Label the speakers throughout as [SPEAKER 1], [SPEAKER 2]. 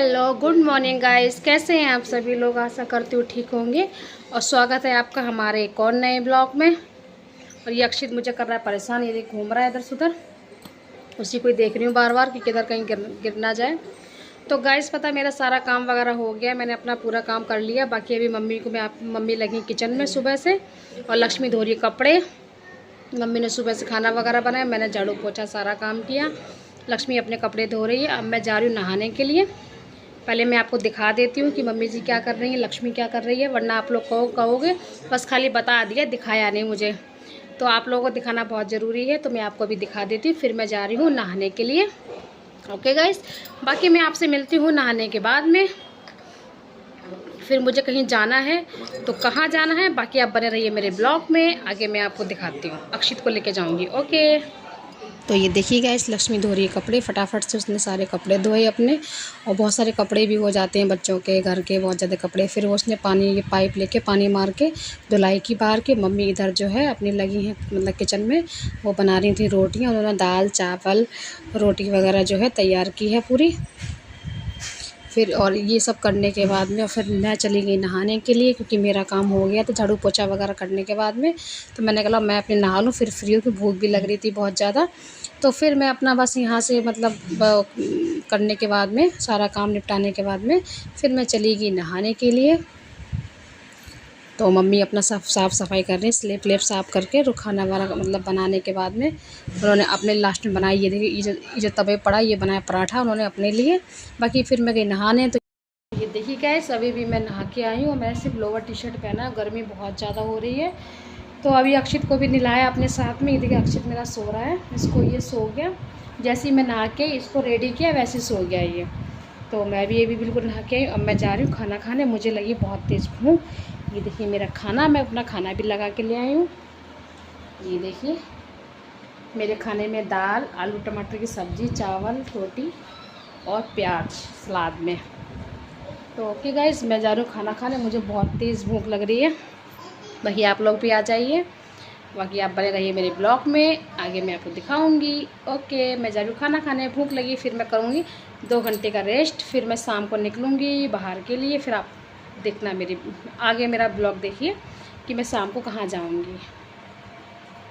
[SPEAKER 1] Hello good morning guys, कैसे हैं आप सभी लोग। आशा करती हूँ ठीक होंगे और स्वागत है आपका हमारे एक और नए ब्लॉग में। और ये अक्षित मुझे कर रहा है परेशान, ये घूम रहा है इधर से उधर, उसी को ही देख रही हूँ बार बार कि किधर कहीं गिर ना जाए। तो गाइस पता मेरा सारा काम वगैरह हो गया, मैंने अपना पूरा काम कर लिया। बाकी अभी मम्मी लगी किचन में सुबह से, और लक्ष्मी धो रही कपड़े। मम्मी ने सुबह से खाना वगैरह बनाया, मैंने झाड़ू पोछा सारा काम किया। लक्ष्मी अपने कपड़े धो रही है। अब मैं जा रही हूँ नहाने के लिए। पहले मैं आपको दिखा देती हूँ कि मम्मी जी क्या कर रही हैं, लक्ष्मी क्या कर रही है, वरना आप लोग कहोगे बस खाली बता दिया, दिखाया नहीं मुझे। तो आप लोगों को दिखाना बहुत ज़रूरी है, तो मैं आपको अभी दिखा देती हूँ। फिर मैं जा रही हूँ नहाने के लिए। ओके गाइस, बाकी मैं आपसे मिलती हूँ नहाने के बाद में। फिर मुझे कहीं जाना है, तो कहाँ जाना है बाकी आप बने रहिए मेरे ब्लॉग में। आगे मैं आपको दिखाती हूँ, अक्षित को लेके जाऊँगी। ओके, तो ये देखिएगा इस लक्ष्मी धो रही है कपड़े। फटाफट से उसने सारे कपड़े धोए अपने, और बहुत सारे कपड़े भी हो जाते हैं बच्चों के, घर के बहुत ज़्यादा कपड़े। फिर वो उसने पानी, ये पाइप लेके पानी मार के धुलाई की बाहर के। मम्मी इधर जो है अपनी लगी हैं मतलब किचन में, वो बना रही थी रोटियाँ। उन्होंने दाल चावल रोटी वगैरह जो है तैयार की है पूरी। फिर और ये सब करने के बाद में फिर मैं चली गई नहाने के लिए, क्योंकि मेरा काम हो गया था झाड़ू पोछा वगैरह करने के बाद में। तो मैंने कहा मैं अपने नहा लूँ, फिर फ्री होकर, भूख भी लग रही थी बहुत ज़्यादा। तो फिर मैं अपना बस यहाँ से मतलब करने के बाद में, सारा काम निपटाने के बाद में फिर मैं चली गई नहाने के लिए। तो मम्मी अपना साफ़ सफाई कर रही हैं, स्लेब व्लेब साफ़ करके। और खाना वाना मतलब बनाने के बाद में उन्होंने अपने लास्ट में बनाई, ये देखिए ये जो तवे पड़ा, ये बनाया पराठा उन्होंने अपने लिए। बाकी फिर मैं गई नहाने। तो ये देखिए गाइस, अभी भी मैं नहा के आई हूँ। मैंने सिर्फ लोअर टी शर्ट पहना, गर्मी बहुत ज़्यादा हो रही है। तो अभी अक्षित को भी नहलाया अपने साथ में। ये देखिए अक्षित मेरा सो रहा है, इसको ये सो गया। जैसे ही मैं नहा के इसको रेडी किया वैसे सो गया ये। तो मैं भी ये भी बिल्कुल नहा के आई। अब मैं जा रही हूँ खाना खाने, मुझे लगी बहुत तेज़ भूख। ये देखिए मेरा खाना, मैं अपना खाना भी लगा के ले आई हूँ। ये देखिए मेरे खाने में दाल, आलू टमाटर की सब्ज़ी, चावल, रोटी और प्याज सलाद में। तो ओके गाइस, मैं जा रही हूँ खाना खाने, मुझे बहुत तेज़ भूख लग रही है। बाकी आप लोग भी आ जाइए, बाकी आप बने रहिए मेरे ब्लॉग में, आगे मैं आपको दिखाऊंगी। ओके, मैं जा रही हूँ खाना खाने, भूख लगी। फिर मैं करूँगी 2 घंटे का रेस्ट, फिर मैं शाम को निकलूँगी बाहर के लिए। फिर आप देखना मेरी आगे मेरा ब्लॉग देखिए कि मैं शाम को कहाँ जाऊँगी।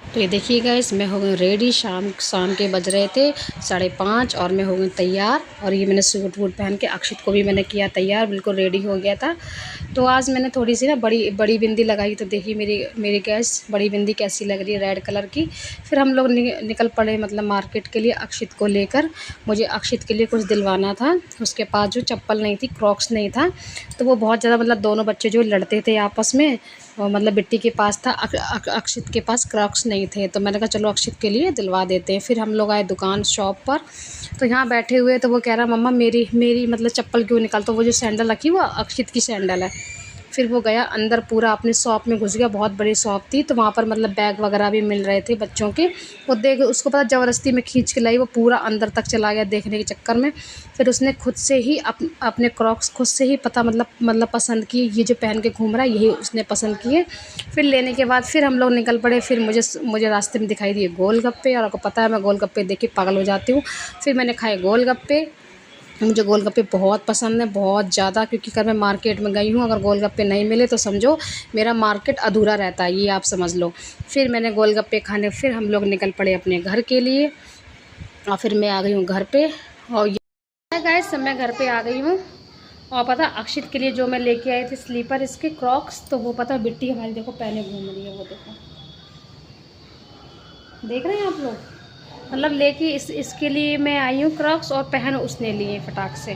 [SPEAKER 1] तो ये देखिएगा इस मैं हो गई रेडी। शाम के बज रहे थे 5:30 और मैं हो गई तैयार। और ये मैंने सूट वूट पहन के अक्षित को भी मैंने किया तैयार, बिल्कुल रेडी हो गया था। तो आज मैंने थोड़ी सी ना बड़ी बिंदी लगाई। तो देखिए मेरी गैस बड़ी बिंदी कैसी लग रही है, रेड कलर की। फिर हम लोग निकल पड़े मतलब मार्केट के लिए अक्षित को लेकर। मुझे अक्षित के लिए कुछ दिलवाना था, उसके पास जो चप्पल नहीं थी, क्रॉक्स नहीं था। तो वो बहुत ज़्यादा मतलब दोनों बच्चे जो लड़ते थे आपस में, और मतलब बिट्टी के पास था, अक्षित के पास क्रॉक्स नहीं थे। तो मैंने कहा चलो अक्षित के लिए दिलवा देते हैं। फिर हम लोग आए दुकान शॉप पर। तो यहाँ बैठे हुए तो वो कह रहा मम्मा मेरी मतलब चप्पल क्यों निकाल। तो वो जो सैंडल रखी वो अक्षित की सैंडल है। फिर वो गया अंदर, पूरा अपनी शॉप में घुस गया। बहुत बड़ी शॉप थी, तो वहाँ पर मतलब बैग वगैरह भी मिल रहे थे बच्चों के। वो देख, उसको पता ज़बरदस्ती में खींच के लाई, वो पूरा अंदर तक चला गया देखने के चक्कर में। फिर उसने खुद से ही अपने क्रॉक्स खुद से ही पता मतलब पसंद किए। ये जो पहन के घूम रहा है यही उसने पसंद किए। फिर लेने के बाद फिर हम लोग निकल पड़े। फिर मुझे रास्ते में दिखाई दिए गोलगप्पे, और आपको पता है मैं गोलगप्पे देख के पागल हो जाती हूँ। फिर मैंने खाए गोलगप्पे। मुझे गोलगप्पे बहुत पसंद है, बहुत ज़्यादा, क्योंकि अगर मैं मार्केट में गई हूँ, अगर गोलगप्पे नहीं मिले तो समझो मेरा मार्केट अधूरा रहता है, ये आप समझ लो। फिर मैंने गोलगप्पे खाने, फिर हम लोग निकल पड़े अपने घर के लिए। और फिर मैं आ गई हूँ घर पे। और ये गाइस मैं घर पे आ गई हूँ। और पता अक्षित के लिए जो मैं लेके आई थी स्लीपर, इसके क्रॉक्स, तो वो पता बिट्टी हमारी देखो पहने घूम रही है। वो देखो, देख रहे हैं आप लोग, मतलब लेके इसके लिए मैं आई हूँ क्रॉक्स, और पहन उसने लिए फटाक से।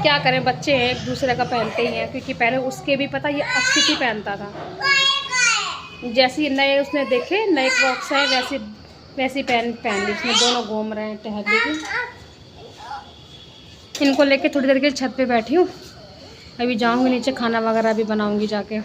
[SPEAKER 1] क्या करें, बच्चे हैं एक दूसरे का पहनते ही हैं। क्योंकि पहले उसके भी पता ये अक्षित ही पहनता था, जैसे नए उसने देखे नए क्रॉक्स हैं वैसे पहन ली उसने। दोनों घूम रहे हैं टहल लेके। इनको लेके थोड़ी देर के छत पे बैठी हूँ। अभी जाऊँगी नीचे, खाना वगैरह भी बनाऊँगी जाके।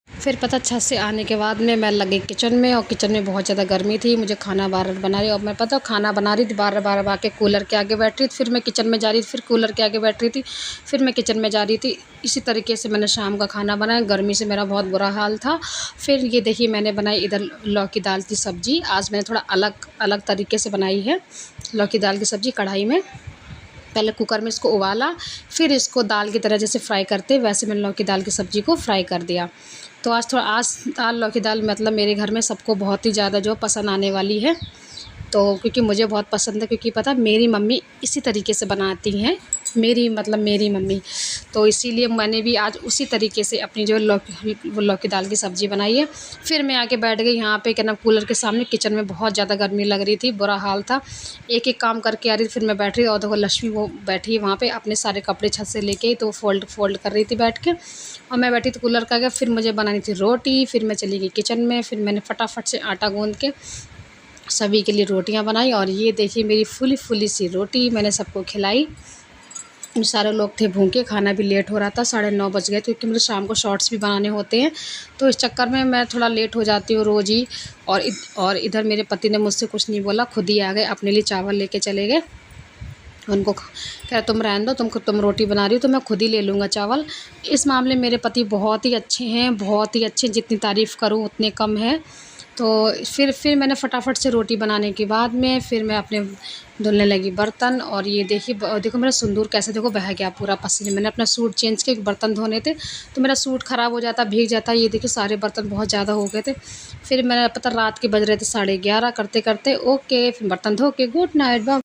[SPEAKER 1] फिर पता छत से आने के बाद में मैं लगी किचन में, और किचन में बहुत ज़्यादा गर्मी थी। मुझे खाना बार बार बना रही, और मैं पता खाना बना रही थी बार बार आके कूलर के आगे बैठ रही थी। फिर मैं किचन में जा रही थी, फिर कूलर के आगे बैठ रही थी, फिर मैं किचन में जा रही थी। इसी तरीके से मैंने शाम का खाना बनाया। गर्मी से मेरा बहुत बुरा हाल था। फिर ये देखिए मैंने बनाई इधर लौकी दाल की सब्ज़ी। आज मैंने थोड़ा अलग तरीके से बनाई है लौकी दाल की सब्ज़ी कढ़ाई में। पहले कुकर में इसको उबाला, फिर इसको दाल की तरह जैसे फ्राई करते वैसे मैंने लौकी दाल की सब्ज़ी को फ्राई कर दिया। तो आज दाल लौकी दाल मतलब मेरे घर में सबको बहुत ही ज़्यादा जो पसंद आने वाली है। तो क्योंकि मुझे बहुत पसंद है, क्योंकि पता मेरी मम्मी इसी तरीके से बनाती हैं, मेरी मम्मी। तो इसीलिए मैंने भी आज उसी तरीके से अपनी जो लौकी दाल की सब्ज़ी बनाई है। फिर मैं आके बैठ गई यहाँ पे क्या ना कूलर के सामने, किचन में बहुत ज़्यादा गर्मी लग रही थी, बुरा हाल था। एक एक काम करके आ रही थी, फिर मैं बैठ रही और देखो लक्ष्मी वो बैठी है वहाँ पे, अपने सारे कपड़े छत से लेके आई तो फोल्ड कर रही थी बैठ के, और मैं बैठी तो कूलर का गया। फिर मुझे बनानी थी रोटी, फिर मैं चली गई किचन में, फिर मैंने फटाफट से आटा गूँध के सभी के लिए रोटियां बनाई। और ये देखिए मेरी फुली सी रोटी मैंने सबको खिलाई। सारे लोग थे भूखे, खाना भी लेट हो रहा था, 9:30 बज गए, क्योंकि मुझे शाम को शॉर्ट्स भी बनाने होते हैं, तो इस चक्कर में मैं थोड़ा लेट हो जाती हूँ रोज़ ही। और इधर मेरे पति ने मुझसे कुछ नहीं बोला, खुद ही आ गए, अपने लिए चावल लेके चले गए। उनको कह तुम रहने दो, तुम रोटी बना रही हो तो मैं खुद ही ले लूँगा चावल। इस मामले में मेरे पति बहुत ही अच्छे हैं, बहुत ही अच्छे, जितनी तारीफ़ करूँ उतने कम है। तो फिर मैंने फटाफट से रोटी बनाने के बाद में फिर मैं अपने धुलने लगी बर्तन। और ये देखो मेरा सिंदूर कैसे देखो बह गया पूरा पसीने। मैंने अपना सूट चेंज किया, बर्तन धोने थे तो मेरा सूट ख़राब हो जाता, भीग जाता। ये देखिए सारे बर्तन बहुत ज़्यादा हो गए थे। फिर मैंने पता रात के बज रहे थे 11:30, करते करते ओके, फिर बर्तन धो के गुड नाइट, बाय।